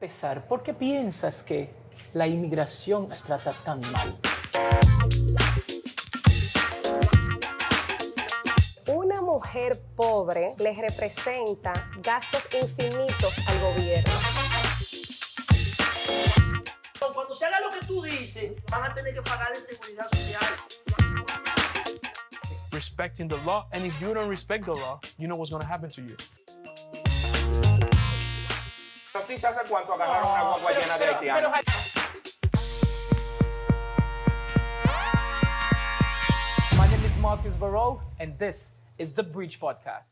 empezar, ¿por qué piensas que la inmigración nos trata tan mal? Una mujer pobre les representa gastos infinitos al gobierno. Cuando se haga lo que tú dices, van a tener que pagar seguridad social. Respecting the law, and if you don't respect the law, you know what's going to happen to you. ¿Noticias hace cuánto agarraron una guagua llena de haitianos? My name is Marcus Barrow, and this is the Breach Podcast.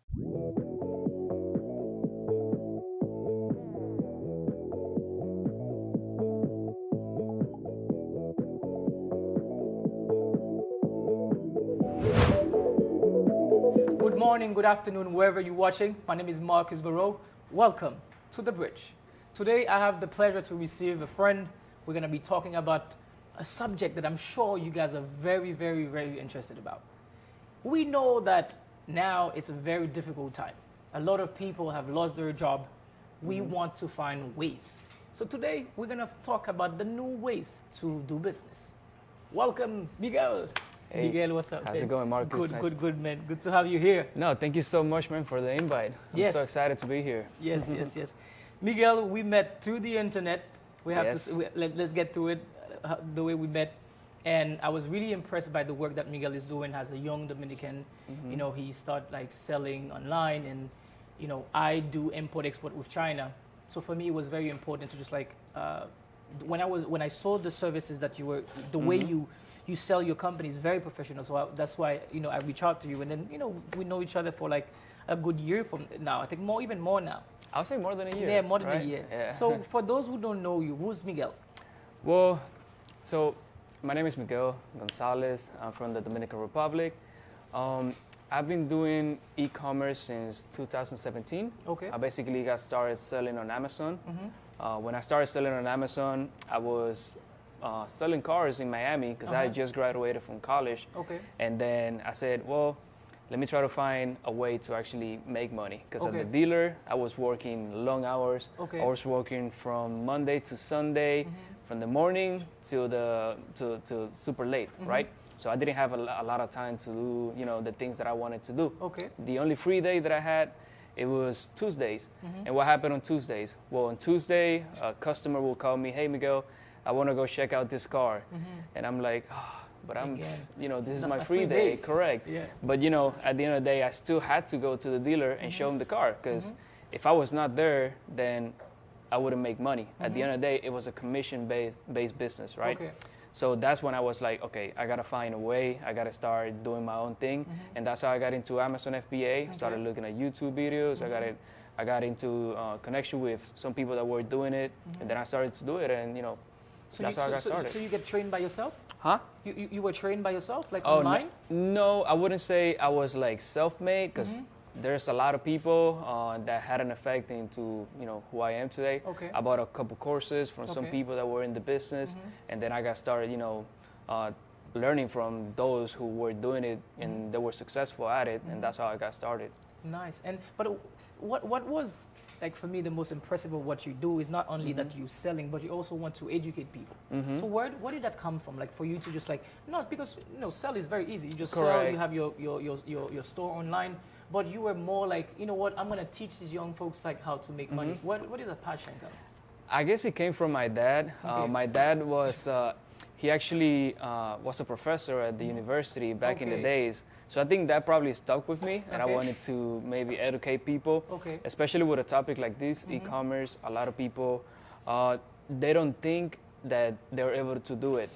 Good morning, good afternoon, wherever you're watching. My name is Marcus Barrow. Welcome to The Bridge. Today, I have the pleasure to receive a friend. We're going to be talking about a subject that I'm sure you guys are very, very, very interested about. We know that now it's a very difficult time. A lot of people have lost their job. We want to find ways. So today, we're going to talk about the new ways to do business. Welcome, Miguel. Hey, Miguel, what's up? how's it man? going, Marcus? Good, good, man. Good to have you here. No, thank you so much, man, for the invite. I'm Yes. so excited to be here. Yes, yes. Miguel, we met through the internet. We have Yes. let's get to it, the way we met. And I was really impressed by the work that Miguel is doing as a young Dominican. You know, he started like selling online, and you know, I do import export with China. So for me, it was very important to just like when I saw the services that you were, the way you sell your company is very professional. So that's why I reached out to you, and then we know each other for like a good year from now. I think even more now. I'll say more than a year. Yeah, more than right? a year. Yeah. So for those who don't know you, who's Miguel? Well, so my name is Miguel Gonzalez. I'm from the Dominican Republic. I've been doing e-commerce since 2017. Okay. I basically got started selling on Amazon. When I started selling on Amazon, I was selling cars in Miami because I had just graduated from college. Okay. And then I said, well, let me try to find a way to actually make money. Because Okay. at the dealer, I was working long hours. Okay. I was working from Monday to Sunday, from the morning till to super late, right? So I didn't have a lot of time to do, the things that I wanted to do. Okay. The only free day that I had, it was Tuesdays. And what happened on Tuesdays? Well, on Tuesday, a customer will call me, hey, Miguel, I want to go check out this car. And I'm like, but I'm, Again. this is That's my my free free day, day. correct. Yeah. But, at the end of the day, I still had to go to the dealer and show him the car because if I was not there, then I wouldn't make money. At the end of the day, it was a commission-based business, right? Okay. So that's when I was like, okay, I gotta find a way. I gotta start doing my own thing, and that's how I got into Amazon FBA. Started looking at YouTube videos. I got into connection with some people that were doing it, and then I started to do it, and So that's how I got started. So you get trained by yourself? Huh? You were trained by yourself, like Oh, online? no, I wouldn't say I was like self-made because there's a lot of people that had an effect into who I am today. Okay. I bought a couple courses from some Okay. people that were in the business, and then I got started learning from those who were doing it and they were successful at it, and that's how I got started. Nice. But what was like for me the most impressive of what you do is not only that you're selling, but you also want to educate people. So where did that come from? Like for you to just like not because sell is very easy. You just sell. Correct. You have your store online. But you were more like, you know what? I'm gonna teach these young folks like how to make money. What is that passion come? I guess it came from my dad. Okay. My dad was, he actually was a professor at the university back in the Okay. days. So I think that probably stuck with me, and I Okay. wanted to maybe educate people, Okay. especially with a topic like this, e-commerce. A lot of people, they don't think that they're able to do it.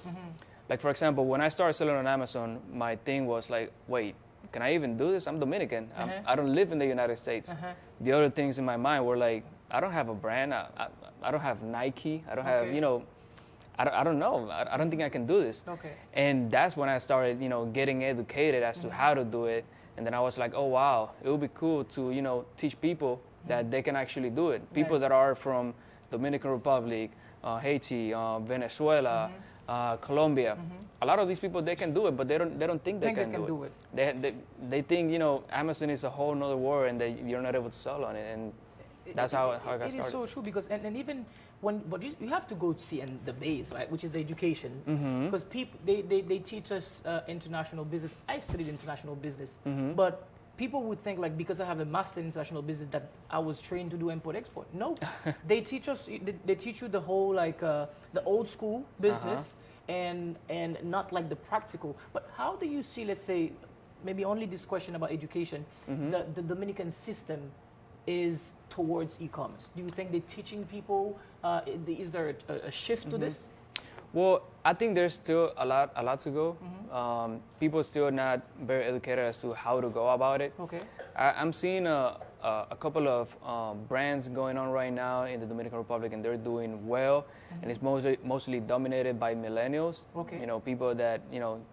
Like for example, when I started selling on Amazon, my thing was like, wait, can I even do this? I'm Dominican. I don't live in the United States. The other things in my mind were like, I don't have a brand. I don't have Nike. I don't have, Okay. I don't know. I don't think I can do this. Okay. And that's when I started, getting educated as to how to do it. And then I was like, oh, wow, it would be cool to, teach people that they can actually do it. People Nice. that are from Dominican Republic, Haiti, Venezuela, Colombia. A lot of these people, they can do it, but they don't think they can do it. They think, Amazon is a whole nother world and that you're not able to sell on it. And That's how I got It is started. so true because, and even when, but you have to go see in the base, right, which is the education. Mm-hmm. Because people, they teach us international business. I studied international business, Mm-hmm. but people would think like because I have a master in international business that I was trained to do import-export. No, they teach us, they teach you the whole like the old school business and not like the practical. But how do you see, let's say, maybe only this question about education, the Dominican system is towards e-commerce? Do you think they're teaching people? Is there a shift to this? Well, I think there's still a lot to go. People still not very educated as to how to go about it. Okay. I'm seeing a couple of brands going on right now in the Dominican Republic, and they're doing well. And it's mostly dominated by millennials. Okay. You know, people that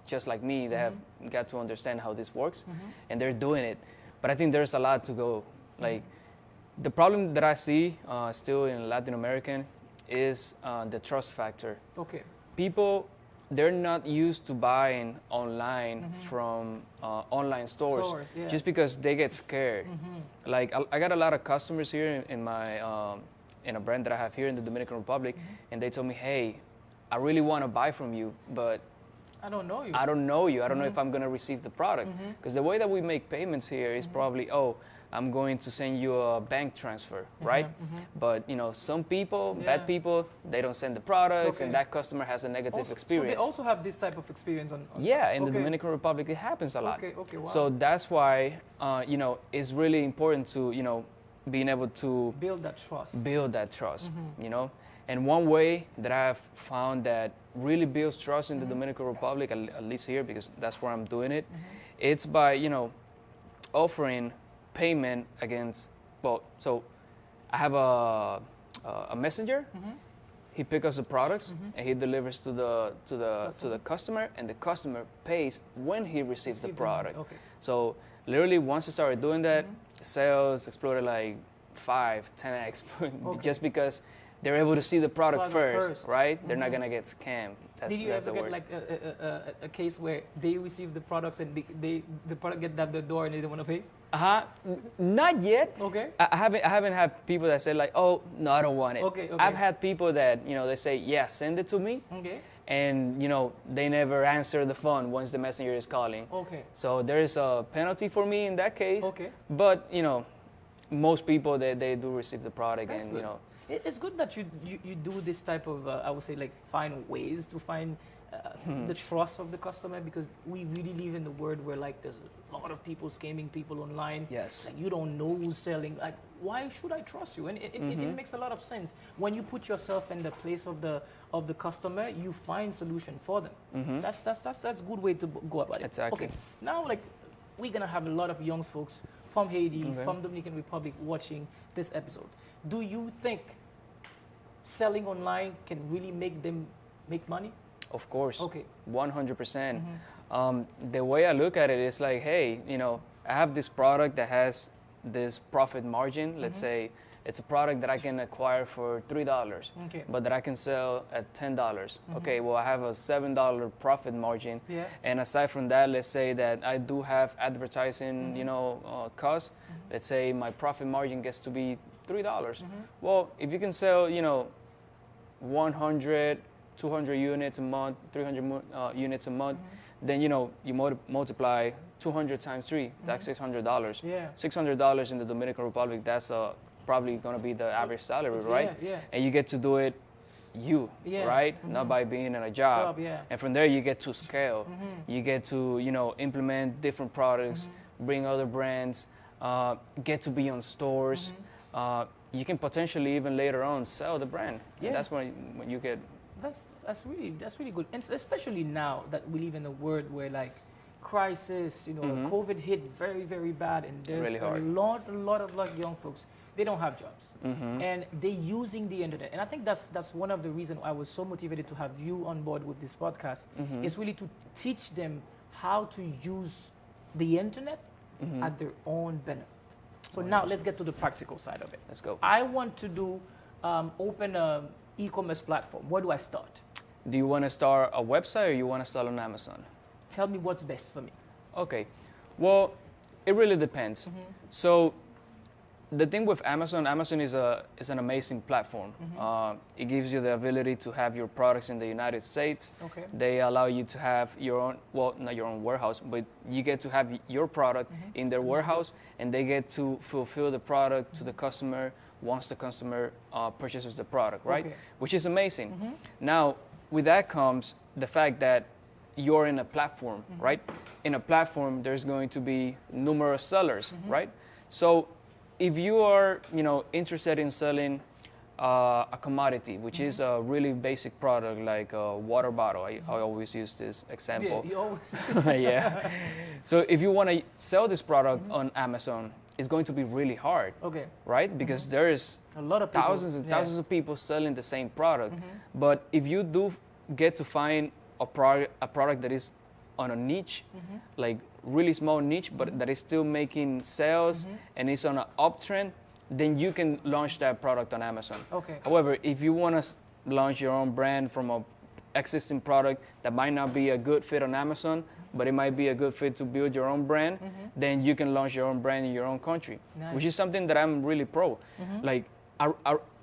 just like me, that have got to understand how this works, and they're doing it. But I think there's a lot to go. Like the problem that I see still in Latin American is the trust factor. Okay. People, they're not used to buying online from online stores, Yeah. just because they get scared. Like I got a lot of customers here in my in a brand that I have here in the Dominican Republic, and they told me, hey, I really want to buy from you, but I don't know you. I don't know you. I don't know if I'm going to receive the product. Because the way that we make payments here is probably, oh, I'm going to send you a bank transfer, right? But some people, Yeah. bad people, they don't send the products, Okay. and that customer has a negative Also, experience. So they also have this type of experience on Yeah, in the Okay. Dominican Republic, it happens a lot. Okay, wow. So that's why, it's really important to, being able to build that trust. build that trust, And one way that I've found that really builds trust in the Dominican Republic, at least here, because that's where I'm doing it, it's by, offering payment against, so I have a messenger. He picks up the products and he delivers to the customer, and the customer pays when he receives the Receive the money, product. okay. So literally, once I started doing that, sales exploded like 5-10x, just because they're able to see the product first, right? They're not gonna get scammed. Did you that's ever the get word. like a case where they receive the products and the product get at the door and they don't want to pay? Not yet. Okay. I haven't had people that say like, oh no, I don't want it. Okay. I've had people that they say, yeah, send it to me, Okay. and they never answer the phone once the messenger is calling. Okay. So there is a penalty for me in that case. Okay. But most people they do receive the product, That's and good. It's good that you do this type of I would say like find ways to find the trust of the customer, because we really live in the world where like there's a lot of people scamming people online. Yes. Like you don't know who's selling. Like why should I trust you? And it makes a lot of sense when you put yourself in the place of the customer. You find solution for them. That's a good way to go about it. Exactly. Okay. Now like we're gonna have a lot of young folks from Haiti, from Dominican Republic watching this episode. Do you think selling online can really make them make money? Of course. Okay. 100%. The way I look at it is like, hey, I have this product that has this profit margin. Let's say it's a product that I can acquire for $3, Okay. but that I can sell at $10. Okay, well, I have a $7 profit margin. Yeah. And aside from that, let's say that I do have advertising, costs. Let's say my profit margin gets to be $3. Well, if you can sell, 100, 200 units a month, 300 units a month, then you multiply 200 times 3. That's $600. Yeah. $600 in the Dominican Republic. That's probably going to be the average salary, right? Yeah. And you get to do it, Yeah. right? Not by being in a job. Job, yeah. And from there, you get to scale. You get to implement different products, bring other brands, get to be on stores. You can potentially even later on sell the brand. Yeah. And that's when you get. That's really good, and especially now that we live in a world where like crisis, COVID hit very, very bad, and there's Really hard. a lot of like young folks, they don't have jobs, and they're using the internet. And I think that's one of the reasons I was so motivated to have you on board with this podcast. Is really to teach them how to use the internet at their own benefit. So now let's get to the practical side of it. Let's go. I want to do open a e-commerce platform. Where do I start? Do you want to start a website, or you want to start on Amazon? Tell me what's best for me. Okay. Well, it really depends. So the thing with Amazon is an amazing platform. It gives you the ability to have your products in the United States. Okay. They allow you to have your own, well, not your own warehouse, but you get to have your product in their warehouse, and they get to fulfill the product to the customer once the customer purchases the product, right? Okay. Which is amazing. Now, with that comes the fact that you're in a platform, right? In a platform, there's going to be numerous sellers, right? So if you are, interested in selling a commodity, which is a really basic product like a water bottle, I always use this example. Yeah, you always. Yeah. So if you want to sell this product on Amazon, it's going to be really hard, Okay. right? Because there is A lot of people. thousands and thousands of people selling the same product. But if you do get to find a product that is on a niche, like really small niche, but that is still making sales and is on an uptrend, then you can launch that product on Amazon. Okay. However, if you want to launch your own brand from a existing product that might not be a good fit on Amazon, but it might be a good fit to build your own brand, then you can launch your own brand in your own country, Nice. which is something that I'm really pro. Like,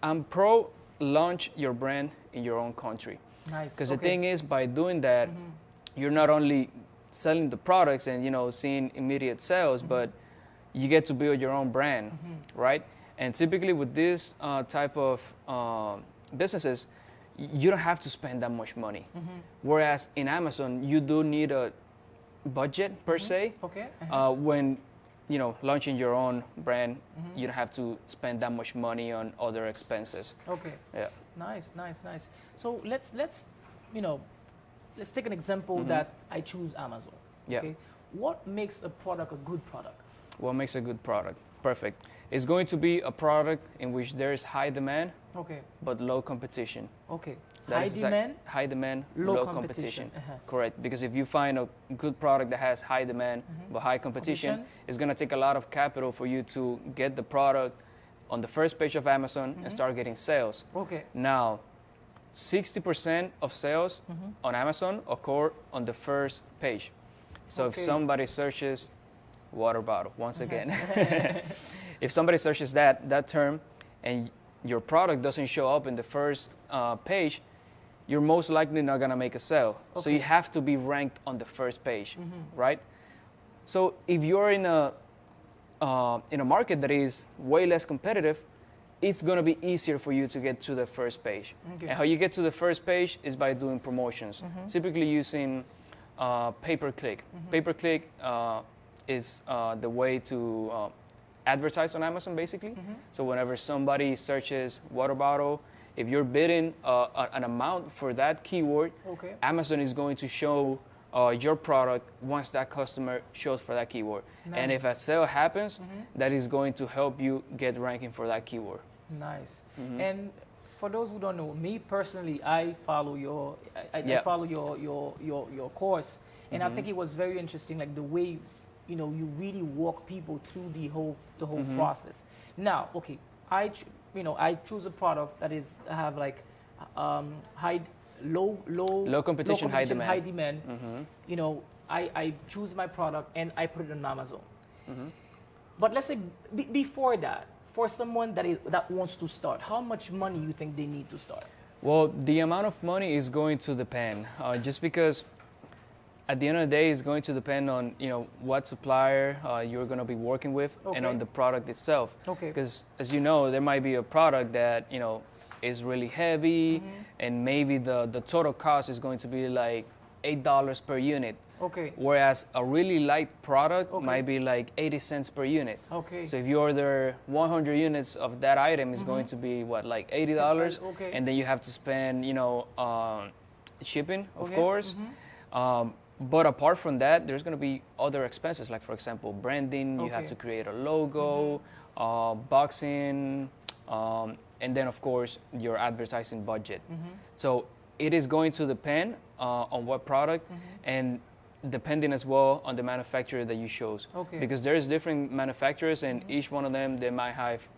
I'm pro launch your brand in your own country. Nice. Because okay. the thing is, by doing that, you're not only selling the products and seeing immediate sales, but you get to build your own brand, right? And typically with this type of businesses, you don't have to spend that much money. Whereas in Amazon, you do need a budget per se. Okay. When launching your own brand, you don't have to spend that much money on other expenses. Okay. Yeah. Nice. So let's take an example that I choose Amazon. Yeah. Okay. What makes a product a good product? What makes a good product? Perfect. It's going to be a product in which there is high demand Okay. but low competition. Okay. That High is demand. high demand, low low competition. competition. Correct. Because if you find a good product that has high demand but high competition, Competition. it's going to take a lot of capital for you to get the product on the first page of Amazon and start getting sales. Okay. Now, 60% of sales on Amazon occur on the first page. So if Okay. somebody searches water bottle, once again, if somebody searches that term and your product doesn't show up in the first page, you're most likely not gonna make a sale. So Okay. you have to be ranked on the first page, right? So if you're in a market that is way less competitive, it's gonna be easier for you to get to the first page. Okay. And how you get to the first page is by doing promotions, typically using pay-per-click. Pay-per-click is the way to advertise on Amazon, basically. So whenever somebody searches water bottle, if you're bidding an amount for that keyword, Okay. Amazon is going to show your product once that customer shows for that keyword. And Nice. if a sale happens, that is going to help you get ranking for that keyword. Nice. And for those who don't know, me personally, I follow I Yeah. follow your course, and I think it was very interesting, like the way, you really walk people through the whole process. Now, okay, I choose a product that is have like low competition, high demand. high demand. I choose my product and I put it on Amazon. But let's say before that, for someone that wants to start, how much money you think they need to start? Well, the amount of money is going to depend, just because at the end of the day, it's going to depend on what supplier you're going to be working with and Okay. on the product itself. Okay. Because as you know, there might be a product that is really heavy, and maybe the total cost is going to be like $8 per unit. Okay. Whereas a really light product Okay. might be like 80 cents per unit. Okay. So if you order 100 units of that item, it's going to be like $80, Okay. and then you have to spend shipping, of Okay. course. But apart from that, there's going to be other expenses, like for example, branding. You have Okay. to create a logo, boxing, and then of course your advertising budget. So it is going to depend on what product, and depending as well on the manufacturer that you chose. Okay. Because there's different manufacturers, and each one of them they might have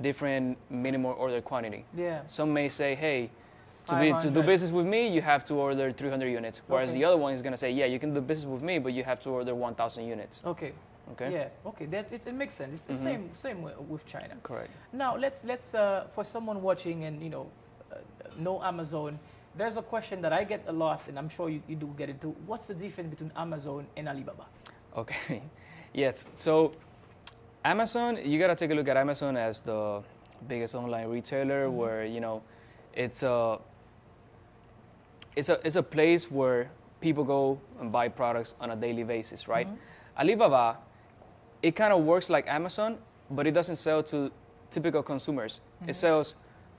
different minimum order quantity. Yeah. Some may say, hey, to do 500. business with me, you have to order 300 units. Whereas Okay. the other one is going to say, yeah, you can do business with me, but you have to order 1,000 units. Okay. Okay. Yeah. Okay. It makes sense. It's the same with China. Correct. Now let's for someone watching and know Amazon. There's a question that I get a lot, and I'm sure you do get it too. What's the difference between Amazon and Alibaba? Okay. Yes. So Amazon, you gotta take a look at Amazon as the biggest online retailer, where it's a place where people go and buy products on a daily basis, right? Alibaba, it kind of works like Amazon, but it doesn't sell to typical consumers. It sells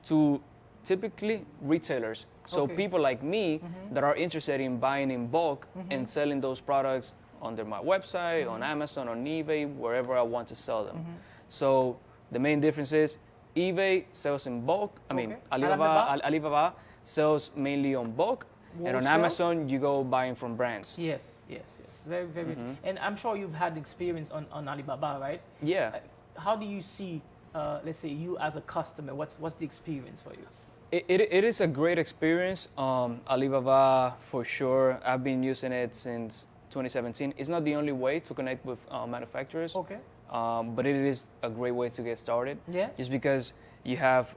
to typically retailers. So Okay. people like me that are interested in buying in bulk and selling those products under my website, on Amazon, on eBay, wherever I want to sell them. So the main difference is eBay sells in bulk. I mean, Okay. Alibaba sells mainly on bulk. And on Wholesale? Amazon, you go buying from brands. Yes. Very, very. And I'm sure you've had experience on Alibaba, right? Yeah. How do you see, let's say, you as a customer? What's the experience for you? It is a great experience. Alibaba, for sure. I've been using it since 2017. It's not the only way to connect with manufacturers, Okay. but it is a great way to get started. Yeah. Just because you have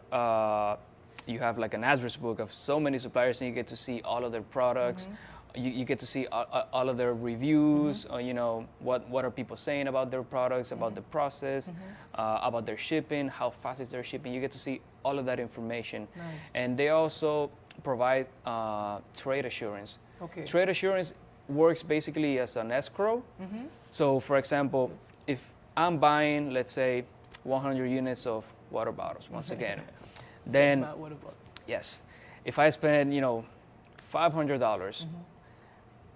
like an address book of so many suppliers, and you get to see all of their products. You get to see all of their reviews. What are people saying about their products, about the process, about their shipping, how fast is their shipping. You get to see all of that information. Nice. And they also provide trade assurance. Okay. Trade assurance works basically as an escrow. So, for example, if I'm buying, let's say, 100 units of water bottles, once again, then What about? yes, if I spend $500,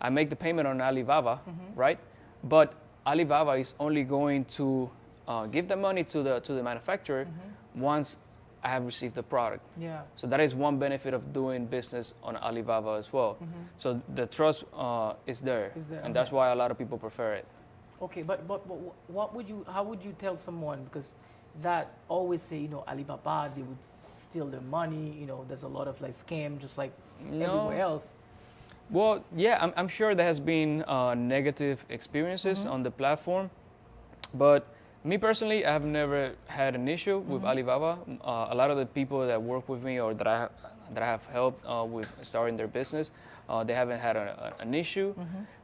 I make the payment on Alibaba, right? But Alibaba is only going to give the money to the manufacturer once I have received the product. Yeah. So that is one benefit of doing business on Alibaba as well. So the trust is there, Is there, and that's okay. why a lot of people prefer it. Okay, but how would you tell someone, because that always say Alibaba, they would steal their money, there's a lot of like scam just like everywhere else. Well, yeah, I'm sure there has been negative experiences on the platform, but me personally, I have never had an issue with Alibaba. A lot of the people that work with me or that I have helped with starting their business, they haven't had an issue.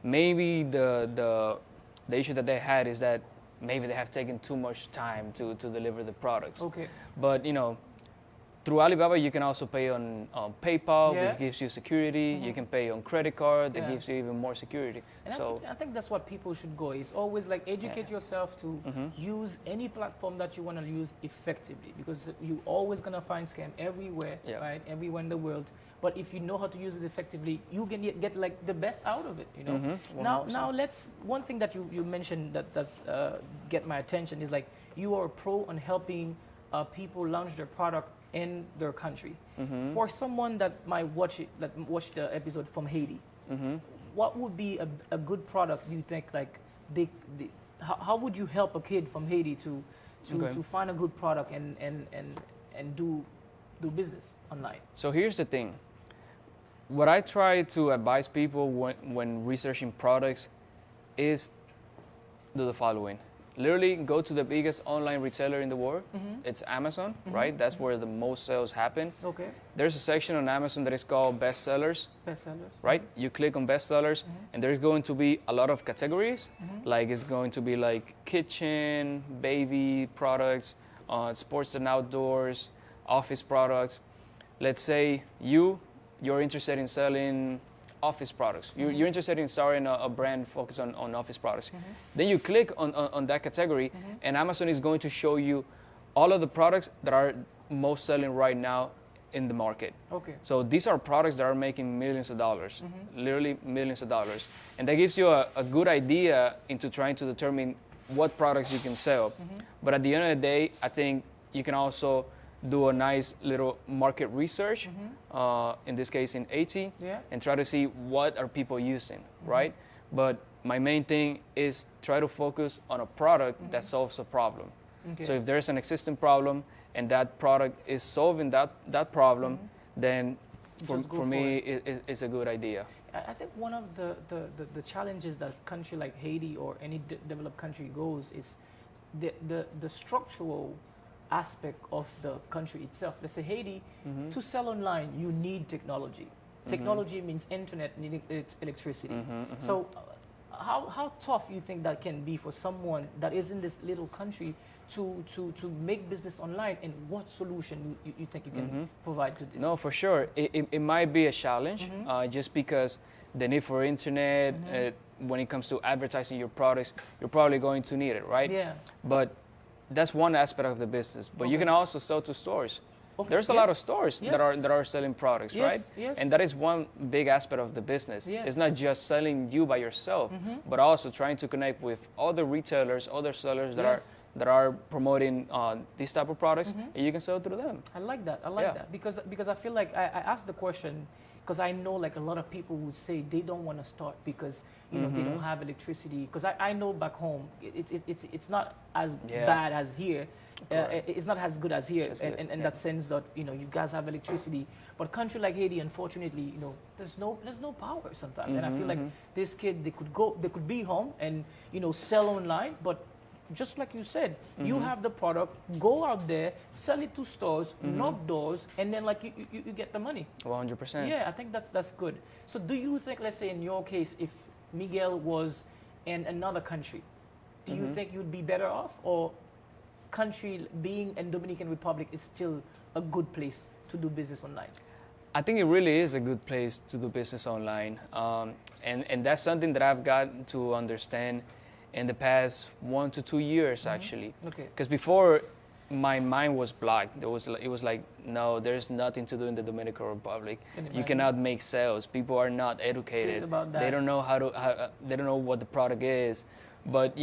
Maybe the issue that they had is that maybe they have taken too much time to deliver the products. Okay. But through Alibaba, you can also pay on PayPal, Yeah. which gives you security. You can pay on credit card, that Yeah. gives you even more security. And So I think that's what people should go. It's always like educate yourself to use any platform that you want to use effectively, because you're always going to find scam everywhere, Yeah. right? Everywhere in the world. But if you know how to use it effectively, you can get like the best out of it, Now, one thing that you mentioned that's get my attention is like you are a pro on helping people launch their product in their country. For someone that might watch the episode from Haiti, what would be a good product, do you think? Like how would you help a kid from Haiti to find a good product and do business online? So here's the thing. What I try to advise people when researching products is do the following. Literally go to the biggest online retailer in the world. It's Amazon, right? That's where the most sales happen. Okay. There's a section on Amazon that is called bestsellers, Bestsellers. right? You click on bestsellers and there's going to be a lot of categories. Like it's going to be like kitchen, baby products, sports and outdoors, office products. Let's say you're interested in selling office products. You're interested in starting a brand focused on office products. Then you click on that category and Amazon is going to show you all of the products that are most selling right now in the market. Okay. So these are products that are making millions of dollars, literally millions of dollars. And that gives you a good idea into trying to determine what products you can sell. But at the end of the day, I think you can also do a nice little market research, in this case in AT, and try to see what are people using, right? But my main thing is try to focus on a product that solves a problem. Okay. So if there's an existing problem and that product is solving that problem, then Just go for for me it's a good idea. I think one of the challenges that a country like Haiti or any developed country goes is the structural aspect of the country itself. Let's say Haiti, to sell online, you need technology. Technology means internet, needing electricity. So how tough you think that can be for someone that is in this little country to make business online, and what solution you think you can provide to this? No, for sure. It might be a challenge just because the need for internet, when it comes to advertising your products, you're probably going to need it, right? Yeah. But that's one aspect of the business. But you can also sell to stores. Okay, There's a yeah. lot of stores Yes. that are selling products, Yes, right? yes. And that is one big aspect of the business. Yes. It's not just selling you by yourself, but also trying to connect with other retailers, other sellers that Yes. are promoting these type of products, and you can sell through them. I like that. I like Yeah. that because I feel like I asked the question because I know like a lot of people would say they don't want to start because they don't have electricity. Because I know back home it's not as Yeah. bad as here. Correct. It's not as good as here That's good, in yeah. that sense that you guys have electricity. But country like Haiti, unfortunately, there's no power sometimes. And I feel like this kid they could be home and sell online, but just like you said, you have the product, go out there, sell it to stores, knock doors, and then like you get the money. 100%. Yeah, I think that's good. So do you think, let's say in your case, if Miguel was in another country, do you think you'd be better off, or country being in Dominican Republic is still a good place to do business online? I think it really is a good place to do business online. And that's something that I've gotten to understand in the past 1 to 2 years, actually. Okay. Because before, my mind was blocked. It was like, no, there's nothing to do in the Dominican Republic. Can You imagine. cannot make sales. People are not educated. About They that. don't know they don't know what the product is. But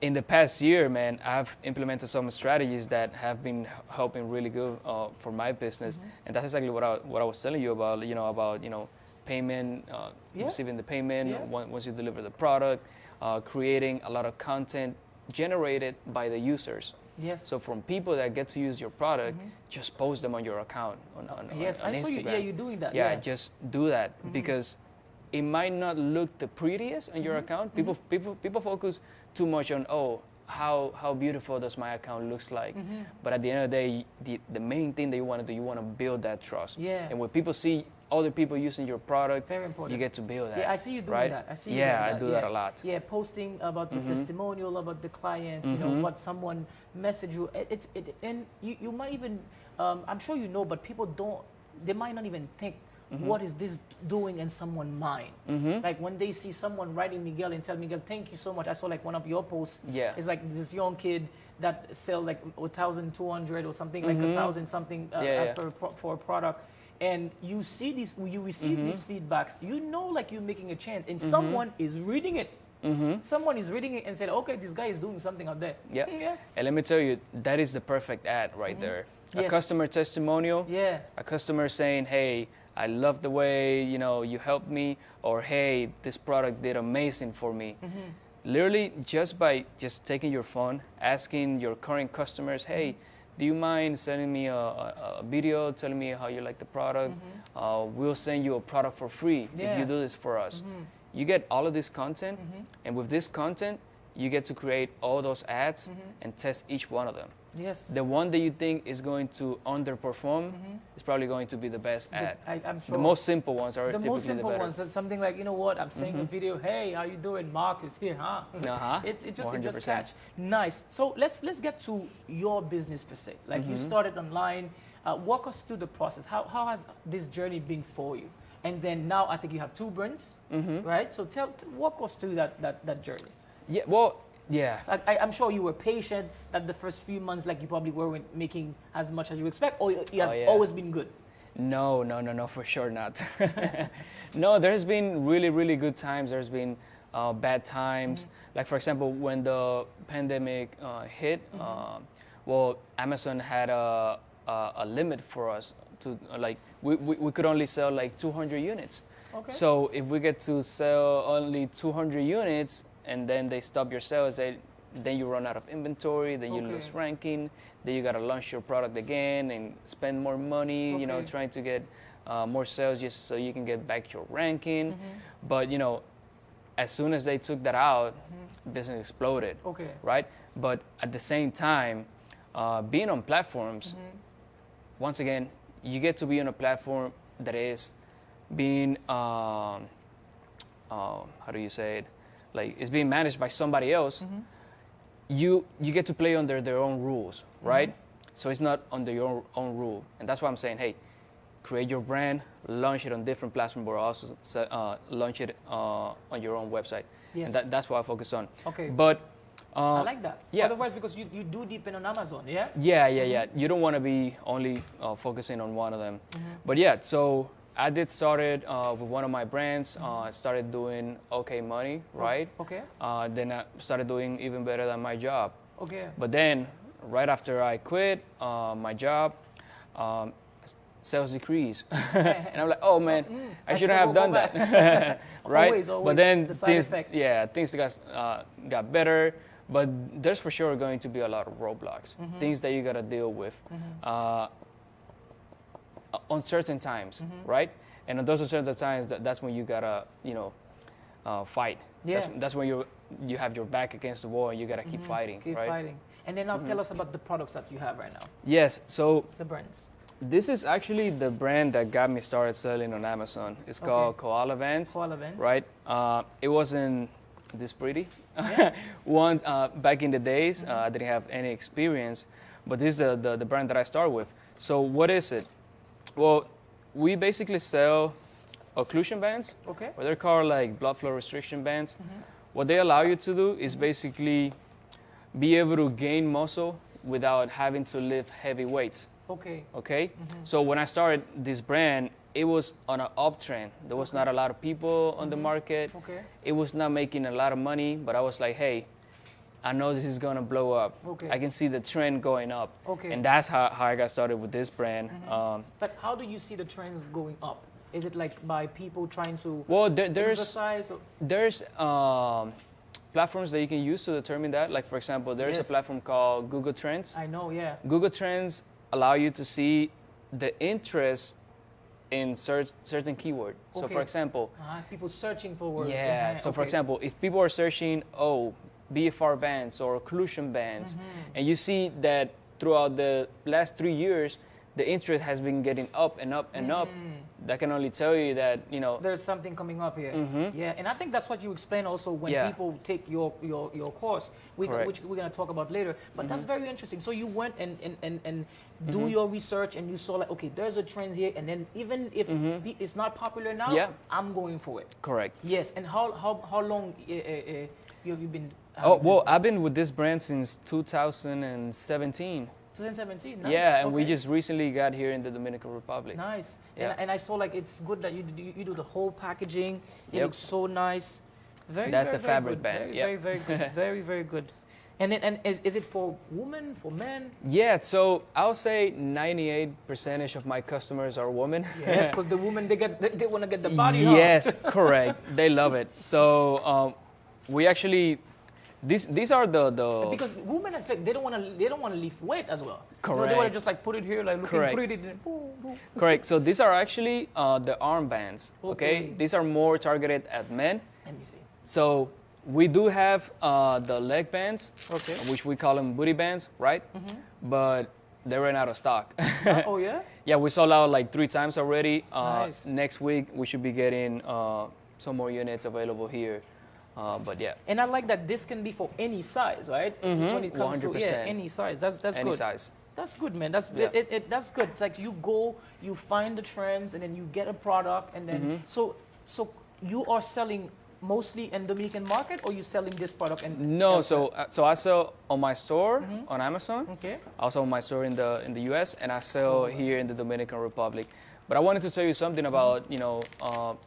in the past year, man, I've implemented some strategies that have been helping really good for my business, and that's exactly what I was telling you about. About payment, Yeah. receiving the payment Yeah. once you deliver the product, creating a lot of content generated by the users. Yes. So from people that get to use your product, just post them on your account on yes, on I saw you. Instagram. Yeah, you're doing that. Yeah, just do that because it might not look the prettiest on your account. People focus too much on how beautiful does my account looks like. But at the end of the day, the main thing that you want to do, you want to build that trust. Yeah. And when people see other people using your product, Very important. you get to build that. Yeah, I see you doing right? that. I see you Yeah, doing I that. do that a lot. Yeah, posting about the testimonial, about the clients, what someone messaged you. And you might even, I'm sure but people they might not even think, what is this doing in someone's mind? Like when they see someone writing Miguel and tell Miguel, thank you so much. I saw like one of your posts. Yeah. It's like this young kid that sells like 1,200 or something, like 1,000 something as per for a product. And you see these, you receive these feedbacks. Like you're making a change, and someone is reading it. Someone is reading it and said, "Okay, this guy is doing something out there." Yeah. Yeah. And let me tell you, that is the perfect ad right there. A Yes. customer testimonial. Yeah. A customer saying, "Hey, I love the way you helped me," or "Hey, this product did amazing for me." Literally, just by taking your phone, asking your current customers, "Hey, do you mind sending me a video telling me how you like the product? We'll send you a product for free if Yeah. you do this for us." You get all of this content, and with this content, you get to create all those ads and test each one of them. Yes. The one that you think is going to underperform is probably going to be the best ad. I'm sure. The most simple ones are The typically most simple the better. ones. That's something like, I'm saying a video. Hey, how you doing? Mark is here, huh? It just 100%. catch. Nice. So let's get to your business per se. Like you started online. Walk us through the process. How has this journey been for you? And then now I think you have 2 brands, right? So walk us through that journey. Yeah, well, yeah. I'm sure you were patient that the first few months, like you probably weren't making as much as you expect, or it has yeah. always been good. No, for sure not. No, there's been really, really good times. There's been bad times. Like, for example, when the pandemic hit, Amazon had a limit for us to, we could only sell like 200 units. Okay. So if we get to sell only 200 units and then they stop your sales, then you run out of inventory, then you Okay. lose ranking, then you gotta launch your product again and spend more money, Okay. trying to get more sales just so you can get back your ranking. But you know, as soon as they took that out, business exploded. Okay. Right? But at the same time, being on platforms, once again, you get to be on a platform that is being, how do you say it? Like, it's being managed by somebody else. You get to play under their own rules, right? So it's not under your own rule. And that's why I'm saying, hey, create your brand, launch it on different platforms, but also launch it on your own website. Yes. And that's what I focus on. Okay. But I like that. yeah. Otherwise, because you do depend on Amazon, yeah? Yeah. You don't want to be only focusing on one of them. But yeah, so I did started with one of my brands. I started doing okay money, right? Okay. Then I started doing even better than my job. Okay. But then, right after I quit my job, sales decreased. And I'm like, oh man, I shouldn't have done that. Right? Always, But then the side things, effect. things got better. But there's for sure going to be a lot of roadblocks, things that you gotta deal with on certain times, right? And on those certain times, that's when you gotta, fight. Yeah. That's when you have your back against the wall and you gotta keep fighting, Keep right? fighting. And then now tell us about the products that you have right now, Yes. So the brands. this is actually the brand that got me started selling on Amazon. It's called Koala Vans. Koala Vans. Right? It wasn't this pretty. Once back in the days, I didn't have any experience, but this is the brand that I started with. So what is it? Well, we basically sell occlusion bands, Okay. or they're called like blood flow restriction bands. What they allow you to do is basically be able to gain muscle without having to lift heavy weights. Okay. Okay, so when I started this brand, it was on an uptrend. There was not a lot of people on the market. Okay. It was not making a lot of money, but I was like, hey, I know this is gonna blow up. Okay. I can see the trend going up. Okay. And that's how I got started with this brand. But how do you see the trends going up? Is it like by people trying to Well, there's exercise? there's platforms that you can use to determine that. Like for example, there's Yes. a platform called Google Trends. I know, yeah. Google Trends allow you to see the interest in certain keyword. So Okay. for example, People searching for words. yeah. So for example, if people are searching, BFR bands or occlusion bands, and you see that throughout the last 3 years, the interest has been getting up and up and up, that can only tell you that, there's something coming up here. Yeah, and I think that's what you explain also when Yeah. people take your course, Correct. which we're gonna talk about later. But that's very interesting. So you went and do your research and you saw like, okay, there's a trend here, and then even if it's not popular now, Yeah. I'm going for it. Correct. Yes, and how long have you been? Oh, having well, this I've been with this brand since 2017. 2017. Nice. Yeah, and we okay. just recently got here in the Dominican Republic. Nice. Yeah. And I saw like it's good that you do the whole packaging. It Yep. looks so nice. Very. That's very, the very fabric good. band, Very, yep. very, very good. Very, very good. And then, is it for women, for men? Yeah, so I'll say 98% of my customers are women. Yes, because the women they want to get the body. huh? Yes, correct. They love it. So we actually, these are the Because women, in fact, they don't want to lift weight as well. They want Correct. to just like put it here, like looking Correct. pretty. Then boom, boom. correct. So these are actually the armbands. Okay. Okay, these are more targeted at men. Let me see. So we do have the leg bands, Okay. which we call them booty bands, right? But they ran out of stock. Oh yeah. Yeah, we sold out like 3 times already. Nice. Next week we should be getting some more units available here. But yeah, And I like that this can be for any size, right? When it comes to 100%. any size. That's any good. size. That's good, man. That's Yeah. that's good. It's like you go, you find the trends, and then you get a product, and then so you are selling mostly in Dominican market, or you selling this product and No, elsewhere? so I sell on my store on Amazon. Okay. Also on my store in the U.S. and I sell here in the Dominican Republic. But I wanted to tell you something about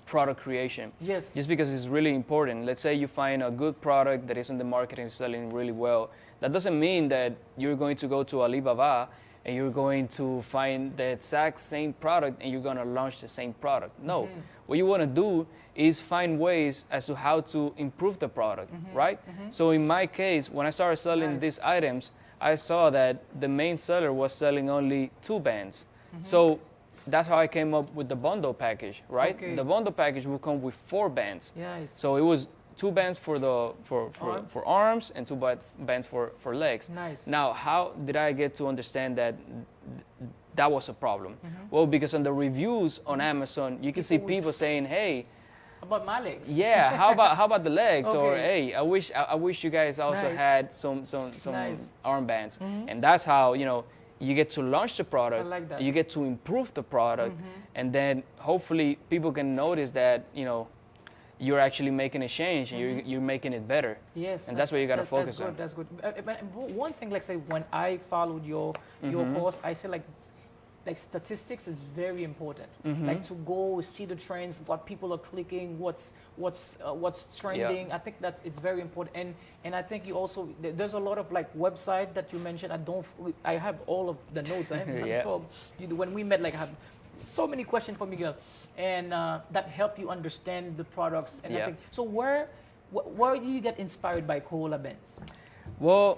product creation. Yes. Just because it's really important. Let's say you find a good product that is in the market and selling really well. That doesn't mean that you're going to go to Alibaba and you're going to find the exact same product and you're going to launch the same product. No. What you want to do is find ways as to how to improve the product, right? So in my case, when I started selling Nice. these items, I saw that the main seller was selling only 2 bands. So that's how I came up with the bundle package, right? Okay. The bundle package will come with 4 bands. Yes. So it was 2 bands for the Arm. for arms and 2 bands for legs. Nice. Now, how did I get to understand that that was a problem? Well, because on the reviews on Amazon, you can see People would people saying, "Hey, About my legs. yeah, how about the legs?" Or, Okay. "Hey, I wish you guys also Nice. had some Nice. armbands." And that's how you get to launch the product. I like that. You get to improve the product, and then hopefully people can notice that you're actually making a change and you're making it better. Yes, And that's what you gotta focus on. That's good. But one thing, like say, when I followed your course, I say like statistics is very important. Like to go see the trends, what people are clicking, what's trending. I think that it's very important. And I think you also there's a lot of like website that you mentioned. I have all of the notes. I have Yeah. when we met, like I have so many questions for Miguel, and that help you understand the products and Yeah. everything. So where do you get inspired by Koala Benz? Well,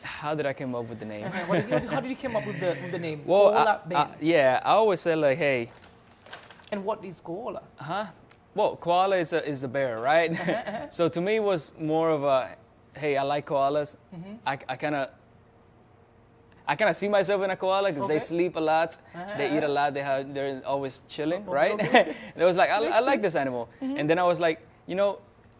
how did I come up with the name? How did you come up with the name Well, Koala Benz? yeah, I always say like, hey, And what is koala? well, koala is the bear, right? So to me, it was more of a, hey, I like koalas. I kind of see myself in a koala because Okay. they sleep a lot, they eat a lot, they're always chilling, Okay, right? okay. And it was like, I Sleep. like this animal. And then I was like,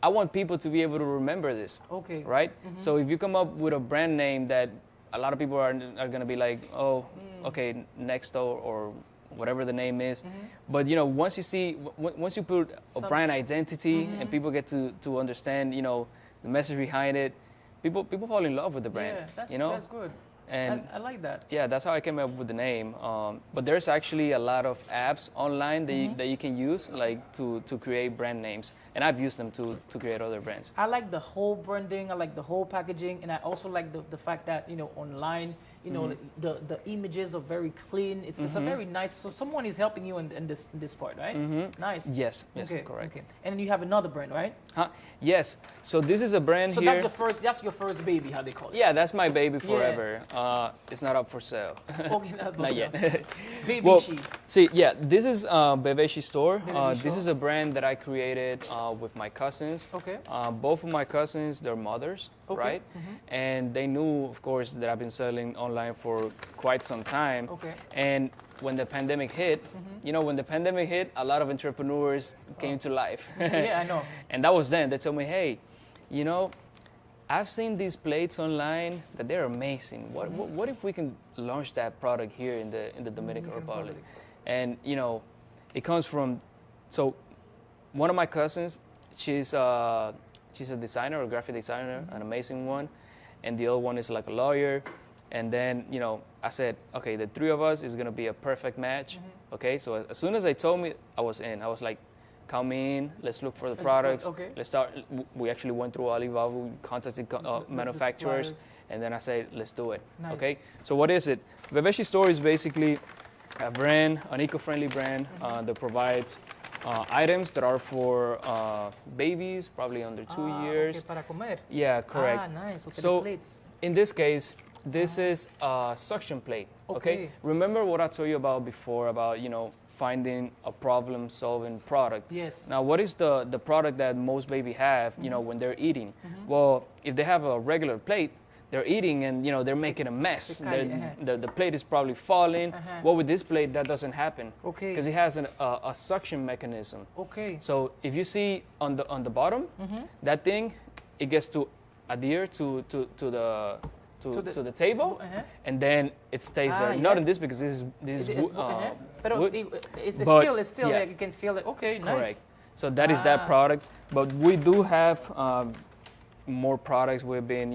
I want people to be able to remember this, Okay. right? So if you come up with a brand name that a lot of people are going to be like, oh, okay, Nexto or whatever the name is. But once you put a brand identity and people get to understand, the message behind it, people fall in love with the brand. Yeah, that's good. And I like that. yeah, that's how I came up with the name. But there's actually a lot of apps online that you can use, like to create brand names, and I've used them to create other brands. I like the whole branding. I like the whole packaging, and I also like the fact that online, the images are very clean. It's a very nice. So someone is helping you in this part, right? Nice. Yes, Okay, correct. Okay. And then you have another brand, right? Yes. So this is a brand So here. that's your first baby, how they call it. Yeah, that's my baby forever. It's not up for sale. Okay, Not yet. Baby Well, She. see, yeah, this is Bebeshi Store. Bebeshi This Store. is a brand that I created with my cousins. Okay. Both of my cousins, they're mothers, Okay. right? And they knew, of course, that I've been selling online for quite some time. Okay. And when the pandemic hit, a lot of entrepreneurs came to life. Yeah, I know. And that was then. They told me, hey, I've seen these plates online that they're amazing. What if we can launch that product here in the Dominican Republic? And it comes from, so one of my cousins, she's a designer, a graphic designer, an amazing one, and the other one is like a lawyer. And then I said, okay, the 3 of us is gonna be a perfect match. Okay, so as soon as they told me, I was in. I was like, come in, let's look for the products. Okay. Let's start. We actually went through Alibaba, we contacted manufacturers, suppliers. and then I said, let's do it. Nice. Okay, so what is it? Bebeshi Store is basically a brand, an eco-friendly brand that provides items that are for babies, probably under 2 years. Okay, para comer. Yeah, correct. Ah, nice. Okay, So the plates. in this case, this is a suction plate. Okay. Remember what I told you about before about finding a problem-solving product. Yes. Now, what is the product that most baby have? When they're eating. Well, if they have a regular plate, they're eating and they're making a mess. The plate is probably falling. Well, with this plate, that doesn't happen. Okay. Because it has a suction mechanism. Okay. So if you see on the bottom, that thing, it gets to adhere to the table, and then it stays there. Not yeah. in this because this is wood. But wood. it's But, still yeah. like you can feel it. Okay, nice. Correct. So that is that product. But we do have more products. We've been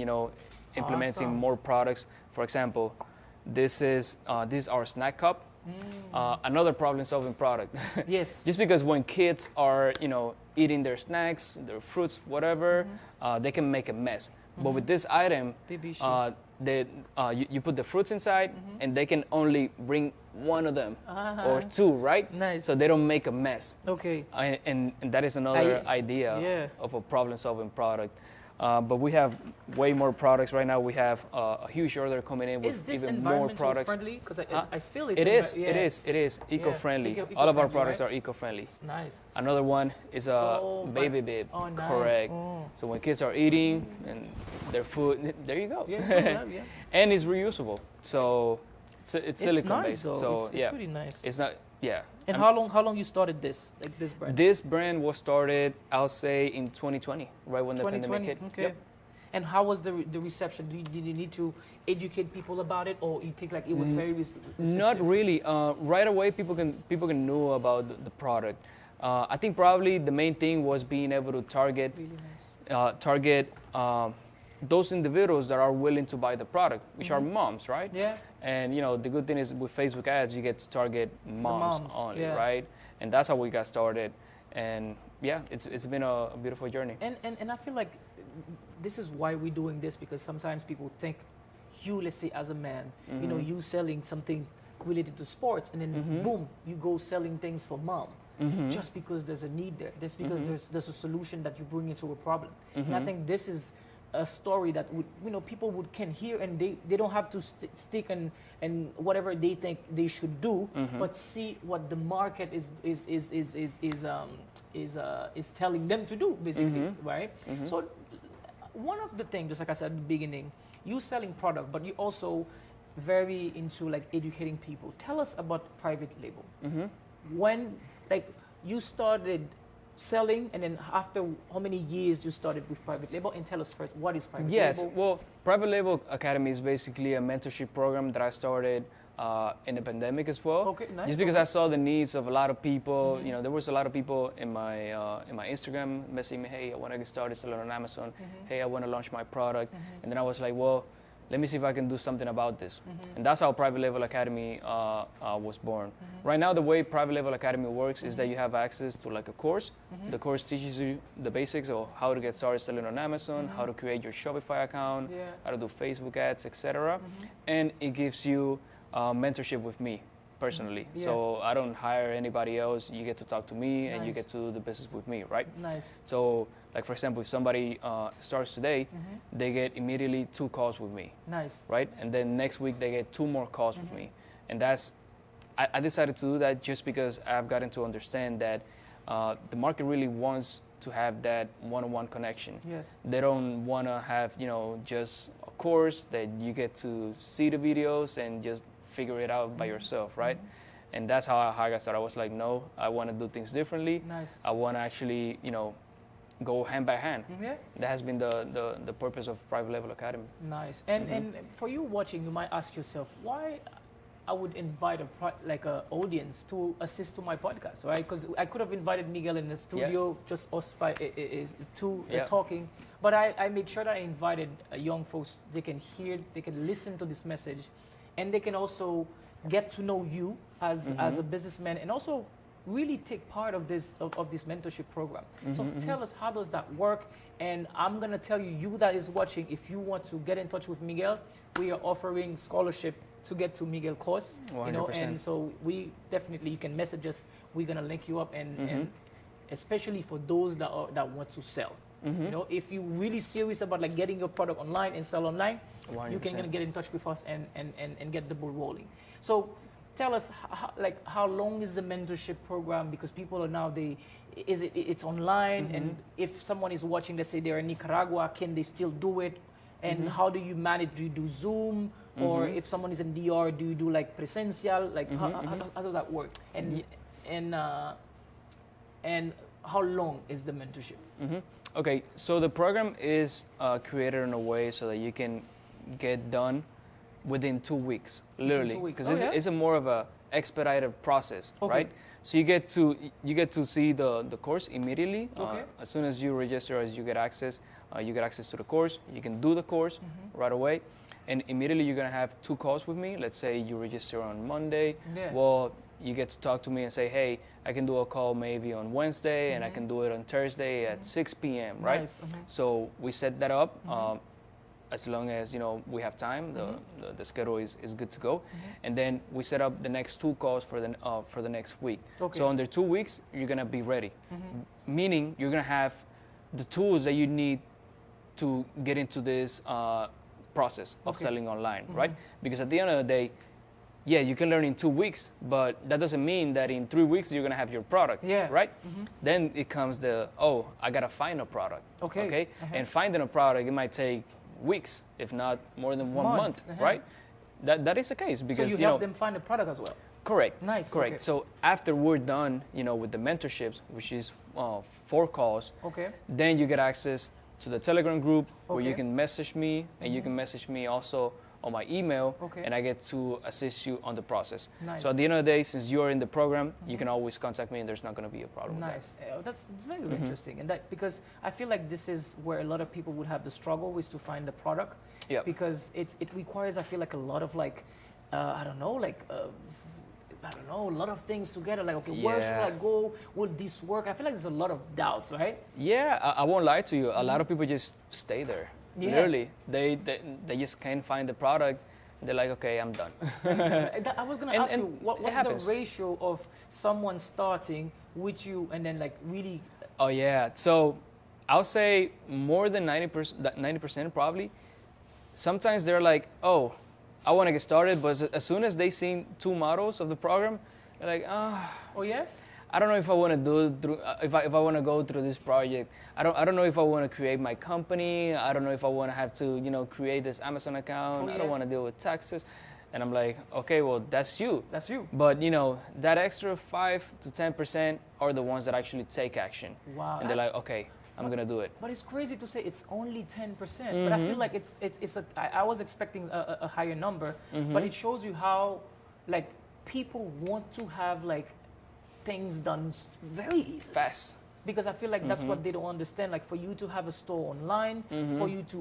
implementing Awesome. more products. For example, this is our snack cup. Another problem-solving product. Yes. Just because when kids are, eating their snacks, their fruits, whatever, they can make a mess. But with this item, Baby She. you put the fruits inside, and they can only bring one of them or 2, right? Nice. So they don't make a mess. Okay. And that is another idea yeah. of a problem-solving product. But we have way more products right now. We have a huge order coming in Is with this even more environmental products. friendly? Because I feel it's It is. yeah. It is eco-friendly. Eco- All of our eco-friendly, products right? are eco-friendly. It's nice. Another one is a Oh, baby bib. oh, nice. Correct. So when kids are eating and their food, there you go. Yeah, yeah. And it's reusable. So it's It's silicone nice based. though. So It's yeah, really nice. it's not. Yeah. And I'm- how long you started this brand? This brand was started, I'll say, in 2020, right when the 2020. pandemic hit. Okay. Yep. And how was the reception? Did you need to educate people about it, or you think like it was very Not really. Right away, people can know about the product. I think probably the main thing was being able to target really nice. target those individuals that are willing to buy the product, which are moms, right? Yeah. And you know the good thing is with Facebook ads, you get to target moms, moms, only, yeah. right? And that's how we got started. And yeah, it's been a beautiful journey. And I feel like this is why we're doing this, because sometimes people think you, let's say as a man, you know, you selling something related to sports, and then boom, you go selling things for mom. Just because there's a need there, just because there's a solution that you bring into a problem. And I think this is a story that would, you know, people can hear, and they don't have to stick and whatever they think they should do, but see what the market is telling them to do, basically, right? So one of the things, just like I said at the beginning, you selling product, but you also very into like educating people. Tell us about private label. When like you started selling, and then after how many years you started with private label, and tell us first, what is private Yes, label? well, Private Label Academy is basically a mentorship program that I started in the pandemic as well. Okay, nice. Just because I saw the needs of a lot of people. You know, there was a lot of people in my Instagram messaging me, hey, I want to get started selling on Amazon. Hey, I want to launch my product. And then I was like, well, let me see if I can do something about this. And that's how Private Label Academy was born. Right now, the way Private Label Academy works is that you have access to like a course. The course teaches you the basics of how to get started selling on Amazon, how to create your Shopify account, Yeah. how to do Facebook ads, etc. And it gives you mentorship with me personally. Yeah. So I don't hire anybody else. You get to talk to me, and you Nice. get to do the business with me, right? Nice. So, like for example, if somebody starts today, they get immediately 2 calls with me, Nice. right? And then next week they get 2 more calls with me, and that's I decided to do that just because I've gotten to understand that the market really wants to have that one-on-one connection. Yes. They don't want to have just a course that you get to see the videos and just figure it out by yourself, right? And that's how I got started. I was like, no, I want to do things differently. Nice. I want to actually, go hand by hand. Yeah. That has been the purpose of Private Label Academy. Nice. And for you watching, you might ask yourself, why I would invite a audience to assist to my podcast, right? Because I could have invited Miguel in the studio, just us talking. But I made sure that I invited young folks. They can hear, they can listen to this message, and they can also get to know you as a businessman, and also really take part of this mentorship program. So tell us, how does that work? And I'm gonna tell you that is watching, if you want to get in touch with Miguel, we are offering scholarship to get to Miguel course. 100%. And so we definitely, you can message us. We're gonna link you up, and especially for those that want to sell. If you're really serious about like getting your product online and sell online, you can 100%. get in touch with us and get the ball rolling. So tell us, how long is the mentorship program? Because people are now, it's online, and if someone is watching, let's say they're in Nicaragua, can they still do it? And how do you manage? Do you do Zoom? Or if someone is in DR, do you do like presential? Like how does that work? And how long is the mentorship? Okay, so the program is created in a way so that you can get done within 2 weeks, literally, 2 weeks. because it's a more of a expedited process, Okay. right? So you get to see the course immediately. Okay. As soon as you register, as you get access to the course. You can do the course right away, and immediately you're gonna have 2 calls with me. Let's say you register on Monday. Yeah. Well, you get to talk to me and say, hey, I can do a call maybe on Wednesday, and I can do it on Thursday at 6 p.m. Right? Nice. So we set that up. As long as we have time, the schedule is good to go, and then we set up the next 2 calls for the next week. Okay. So under 2 weeks, you're gonna be ready, meaning you're gonna have the tools that you need to get into this process of Okay. selling online, right? Because at the end of the day, yeah, you can learn in 2 weeks, but that doesn't mean that in 3 weeks you're gonna have your product, Yeah. right? Then it comes I gotta find a product, Okay. And finding a product, it might take weeks, if not more than 1 Months, month, right? That is the case So because you help them find a product as well. correct, Nice, correct. okay. So after we're done, with the mentorships, which is 4 calls, Okay. then you get access to the Telegram group where you Okay. can message me, and you can message me also on my email, Okay. and I get to assist you on the process. Nice. So at the end of the day, since you're in the program, you can always contact me, and there's not going to be a problem Nice. That's very interesting, and that because I feel like this is where a lot of people would have the struggle is to find the product. Yeah. Because it requires, I feel like, a lot of like, I don't know, like. I don't know, a lot of things together. Like, okay, where should Yeah. I go? Will this work? I feel like there's a lot of doubts, right? with that. Yeah, I won't lie to you. A lot of people just stay there. Yeah. Literally, they just can't find the product. They're like, okay, I'm done. I was gonna And- ask and you, it what's happens. the ratio of someone starting with you and then like really? Oh yeah. So I'll say more than 90% probably. Sometimes they're like, oh, I want to get started, but as soon as they seen 2 models of the program, they're like, Oh yeah. I don't know if I want to do it through, if I want to go through this project. I don't know if I want to create my company. I don't know if I want to have to create this Amazon account. Oh, I don't yeah. want to deal with taxes. And I'm like, okay, well that's you. That's you. But that extra 5 to 10% are the ones that actually take action. Wow. And they're like, okay, I'm gonna do it. But it's crazy to say it's only 10%. But I feel like I was expecting a higher number. But it shows you how like people want to have like things done very easy. Fast. Because I feel like that's what they don't understand. Like for you to have a store online, for you to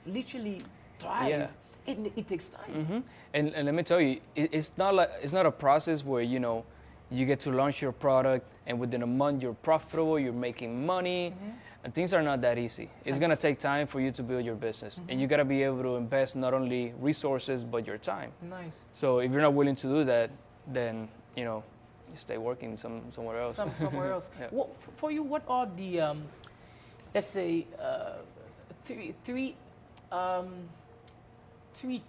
literally thrive, Yeah. it takes time. And let me tell you, it's not a process where you get to launch your product and within a month you're profitable, you're making money, and things are not that easy. It's gonna take time for you to build your business, and you gotta be able to invest not only resources but your time. Nice. So if you're not willing to do that, then you stay working somewhere else. Somewhere else. Yeah. For you, what are the let's say three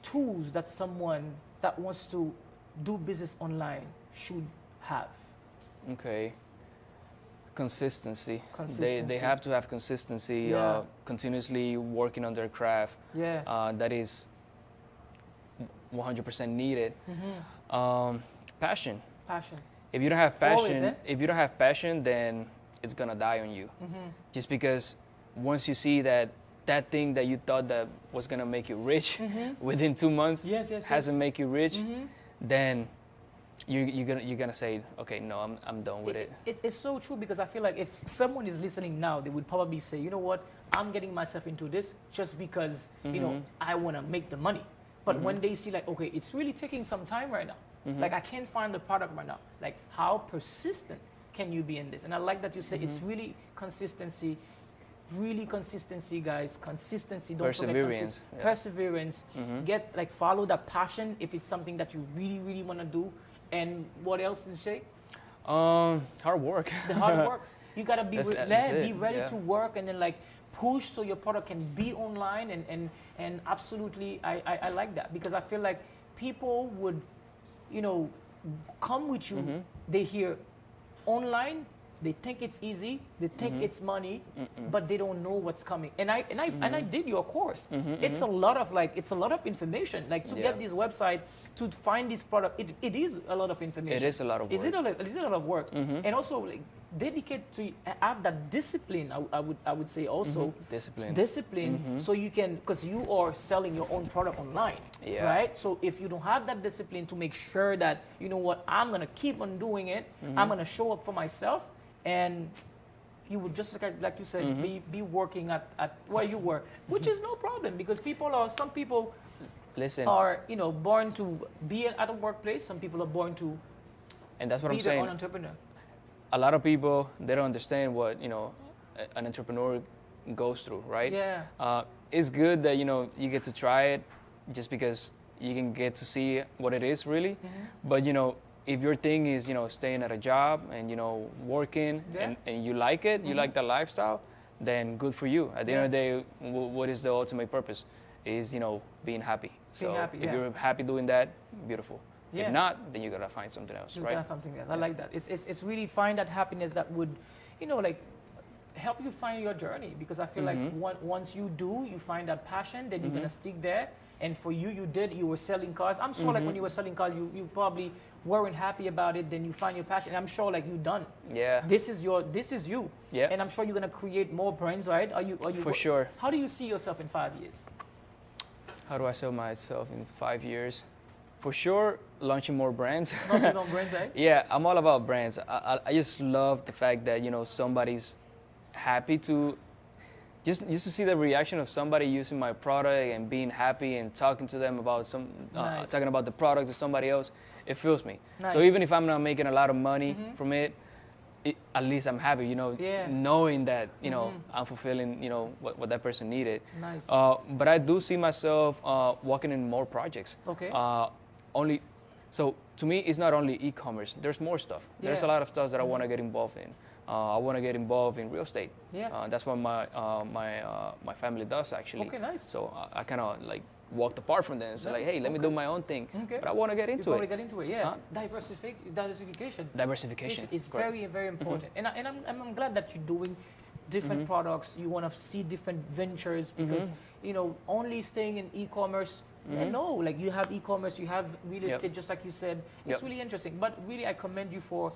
tools that someone that wants to do business online should have? Okay. Consistency. They Consistency. have to have consistency, Yeah. continuously working on their craft. Yeah. That is 100% needed. Passion. Passion. If you don't have Follow it, passion, eh? if you don't have passion, then it's gonna die on you. Just because once you see that thing that you thought that was gonna make you rich within 2 months Yes, yes, hasn't make you rich, then you're gonna say, okay, no, I'm done with it. It's so true because I feel like if someone is listening now, they would probably say, you know what, I'm getting myself into this just because, I want to make the money. But when they see like, okay, it's really taking some time right now. Like I can't find the product right now. Like how persistent can you be in this? And I like that you say it's really consistency, guys. Consistency, don't forget Perseverance, yeah. perseverance. Get like follow that passion if it's something that you really, really want to do. And what else did you say? Hard work. The hard work. You gotta be That's be it, ready yeah. to work and then like push so your product can be online and absolutely I like that because I feel like people would come with you. They hear online, they think it's easy, they think it's money, but they don't know what's coming. And I did your course. It's a lot of information. Like to Yeah. get this website, to find this product, it is a lot of information. It is a lot of Is it work. a lot of work? And also like dedicate to have that discipline. I would say also Discipline. so you can, because you are selling your own product online, Yeah. right? So if you don't have that discipline to make sure that you know what, I'm gonna keep on doing it, I'm gonna show up for myself, and you would just like you said, be working at where you were, which is no problem because some people Listen, are born to be at a workplace. Some people are born to and that's what be I'm their saying. own entrepreneur. A lot of people, they don't understand what an entrepreneur goes through, right? Yeah. It's good that you get to try it just because you can get to see what it is really. But if your thing is staying at a job and working Yeah. and you like it, you like the lifestyle, then good for you. At the end of the day, what is the ultimate purpose? Is, you know, being happy. So happy, if yeah. you're happy doing that, beautiful. Yeah. If not, then you gotta find something else, Just right? kind of something else. I like that. It's really find that happiness that would, you know, like help you find your journey, because I feel like once you do, you find that passion, then you're gonna stick there. And for you, you were selling cars. I'm sure like when you were selling cars, you probably weren't happy about it. Then you find your passion. And I'm sure like you done. Yeah. This is you. Yeah. And I'm sure you're gonna create more brands, right? Are you? For sure. How do you see yourself in 5 years? How do I sell myself in 5 years? For sure, launching more brands. Launching on brands, eh? Yeah, I'm all about brands. I just love the fact that, you know, somebody's happy to just to see the reaction of somebody using my product and being happy and talking to them about Nice. talking about the product to somebody else. It fills me. Nice. So even if I'm not making a lot of money from it, at least I'm happy, you know, Yeah. knowing that, you know, I'm fulfilling, you know, what that person needed. Nice. But I do see myself working in more projects. Okay. So to me, it's not only e-commerce. There's more stuff. There's a Yeah. lot of stuff that I want to get involved in. I want to get involved in real estate. Yeah. That's what my family does actually. Okay, nice. So I kind of like walked apart from them. So like, Nice. hey, let me do my own thing. Okay. But I want to get You into probably it. get into it, yeah. Huh? Diversification. Diversification. Is Correct. very, very important. And I'm glad that you're doing different products. You want to see different ventures, because, you know, only staying in e-commerce, no, like you have e-commerce, you have real Yep. estate, just like you said. It's Yep. really interesting. But really, I commend you for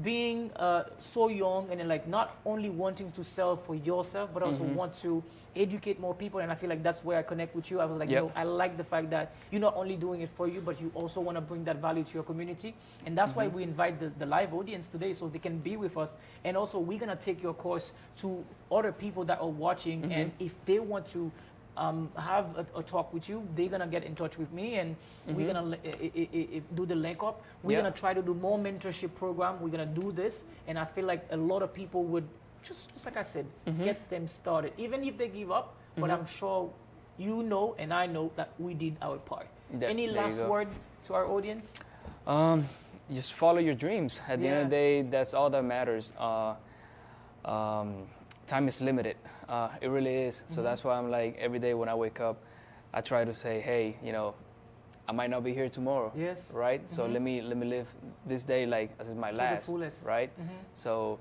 being so young, and then like not only wanting to sell for yourself, but also want to educate more people. And I feel like that's where I connect with you. I was like, Yep. no, I like the fact that you're not only doing it for you, but you also want to bring that value to your community. And that's why we invite the live audience today, so they can be with us. And also, we're going to take your course to other people that are watching. And if they want to have a talk with you, they're going to get in touch with me, and we're going to do the link up. We're Yeah. going to try to do more mentorship program. We're going to do this. And I feel like a lot of people would, just like I said, get them started, even if they give up. But I'm sure you know, and I know that we did our part. Any There you last go. word to our audience? Just follow your dreams. At the end of the day, that's all that matters. Time is limited. It really is. So that's why I'm like, every day when I wake up, I try to say, hey, you know, I might not be here tomorrow. Yes. Right. So let me live this day like as my the last. fullest. Right. So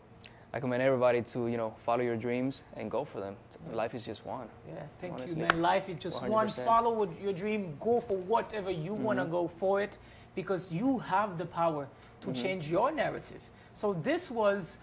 I commend everybody to, you know, follow your dreams and go for them. Life is just one. Yeah, thank Honestly. you, man. Life is just one. 100%. Follow your dream. Go for whatever you want to go for it, because you have the power to change your narrative. So this was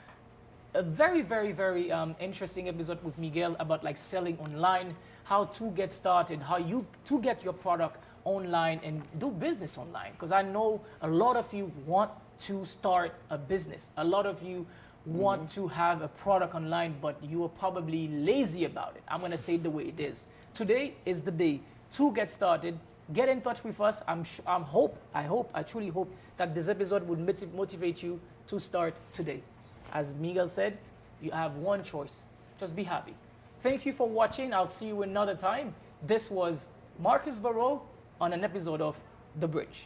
a very, very, very interesting episode with Miguel about like selling online, how to get started, how you to get your product online and do business online. Because I know a lot of you want to start a business. A lot of you want to have a product online, but you are probably lazy about it. I'm going to say it the way it is. Today is the day to get started. Get in touch with us. I truly hope that this episode would motivate you to start today. As Miguel said, you have one choice. Just be happy. Thank you for watching. I'll see you another time. This was Marcus Barrow on an episode of The Bridge.